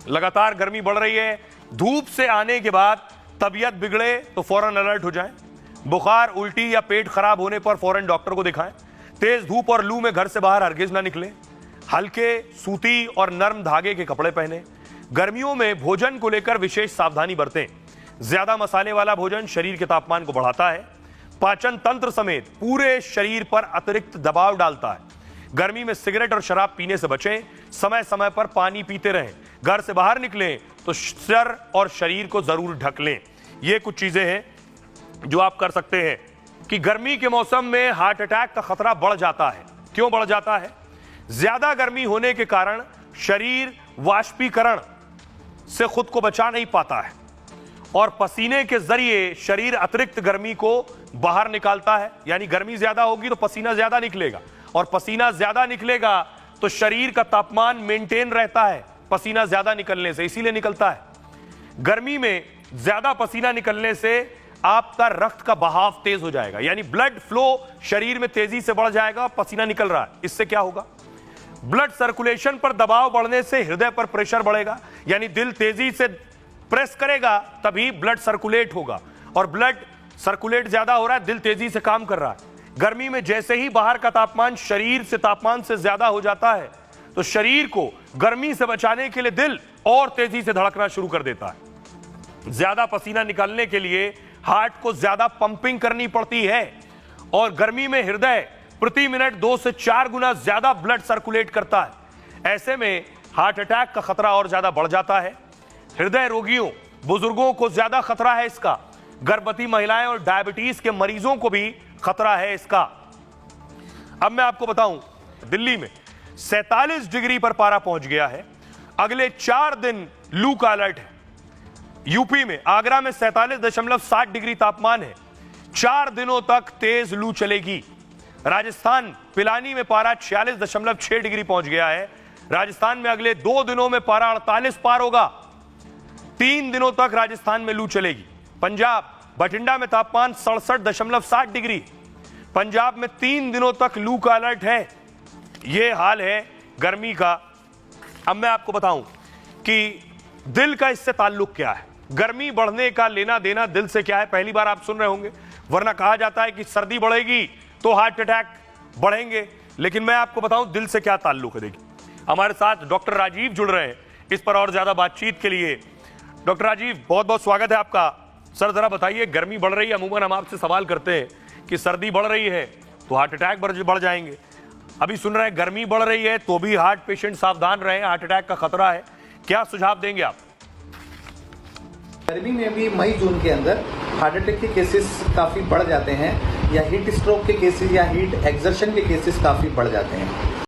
लगातार गर्मी बढ़ रही है, धूप से आने के बाद तबीयत बिगड़े तो फौरन अलर्ट हो जाएं। बुखार, उल्टी या पेट खराब होने पर फौरन डॉक्टर को दिखाएं। तेज धूप और लू में घर से बाहर हरगिज ना निकलें। हल्के, सूती और नरम धागे के कपड़े पहने। गर्मियों में भोजन को लेकर विशेष सावधानी बरतें। ज्यादा मसाले वाला भोजन शरीर के तापमान को बढ़ाता है, पाचन तंत्र समेत पूरे शरीर पर अतिरिक्त दबाव डालता है। गर्मी में सिगरेट और शराब पीने से बचें। समय समय पर पानी पीते रहें। घर से बाहर निकलें तो सर और शरीर को जरूर ढक लें। ये कुछ चीजें हैं जो आप कर सकते हैं कि गर्मी के मौसम में हार्ट अटैक का खतरा बढ़ जाता है। क्यों बढ़ जाता है? ज्यादा गर्मी होने के कारण शरीर वाष्पीकरण से खुद को बचा नहीं पाता है और पसीने के जरिए शरीर अतिरिक्त गर्मी को बाहर निकालता है। यानी गर्मी ज्यादा होगी तो पसीना ज्यादा निकलेगा और पसीना ज्यादा निकलेगा तो शरीर का तापमान मेंटेन रहता है पसीना ज्यादा निकलने से, इसीलिए निकलता है। गर्मी में ज्यादा पसीना निकलने से आपका रक्त का बहाव तेज हो जाएगा, यानी ब्लड फ्लो शरीर में तेजी से बढ़ जाएगा। पसीना निकल रहा है, इससे क्या होगा? ब्लड सर्कुलेशन पर दबाव बढ़ने से हृदय पर प्रेशर बढ़ेगा, यानी दिल तेजी से प्रेस करेगा तभी ब्लड सर्कुलेट होगा और ब्लड सर्कुलेट ज्यादा हो रहा है, दिल तेजी से काम कर रहा है। गर्मी में जैसे ही बाहर का तापमान शरीर से तापमान से ज्यादा हो जाता है तो शरीर को गर्मी से बचाने के लिए दिल और तेजी से धड़कना शुरू कर देता है। ज्यादा पसीना निकालने के लिए हार्ट को ज्यादा पंपिंग करनी पड़ती है और गर्मी में हृदय प्रति मिनट 2 से 4 गुना ज्यादा ब्लड सर्कुलेट करता है। ऐसे में हार्ट अटैक का खतरा और ज्यादा बढ़ जाता है। हृदय रोगियों, बुजुर्गों को ज्यादा खतरा है इसका। गर्भवती महिलाएं और डायबिटीज के मरीजों को भी खतरा है इसका। अब मैं आपको बताऊं, दिल्ली में 47 डिग्री पर पारा पहुंच गया है। अगले 4 दिन लू का अलर्ट है। यूपी में आगरा में 47.7 डिग्री तापमान है। 4 दिनों तक तेज लू चलेगी। राजस्थान पिलानी में पारा 46.6 डिग्री पहुंच गया है। राजस्थान में अगले 2 दिनों में पारा 48 पार होगा। 3 दिनों तक राजस्थान में लू चलेगी। पंजाब बठिंडा में तापमान 67.7 डिग्री। पंजाब में 3 दिनों तक लू का अलर्ट है। यह हाल है गर्मी का। अब मैं आपको बताऊं कि दिल का इससे ताल्लुक क्या है। गर्मी बढ़ने का लेना देना दिल से क्या है, पहली बार आप सुन रहे होंगे, वरना कहा जाता है कि सर्दी बढ़ेगी तो हार्ट अटैक बढ़ेंगे। लेकिन मैं आपको बताऊं दिल से क्या ताल्लुक है। देखिए, हमारे साथ डॉक्टर राजीव जुड़ रहे हैं इस पर और ज्यादा बातचीत के लिए। डॉक्टर राजीव, बहुत बहुत स्वागत है आपका। सर जरा बताइए, गर्मी बढ़ रही है, अमूमन हम आपसे सवाल करते हैं कि सर्दी बढ़ रही है तो हार्ट अटैक बढ़ जाएंगे। अभी सुन रहे हैं गर्मी बढ़ रही है तो भी हार्ट पेशेंट सावधान रहे, हार्ट अटैक का खतरा है। क्या सुझाव देंगे आप? गर्मी में भी मई जून के अंदर हार्ट अटैक के केसेस काफ़ी बढ़ जाते हैं या हीट स्ट्रोक के केसेस या हीट एक्सर्शन के केसेस काफ़ी बढ़ जाते हैं।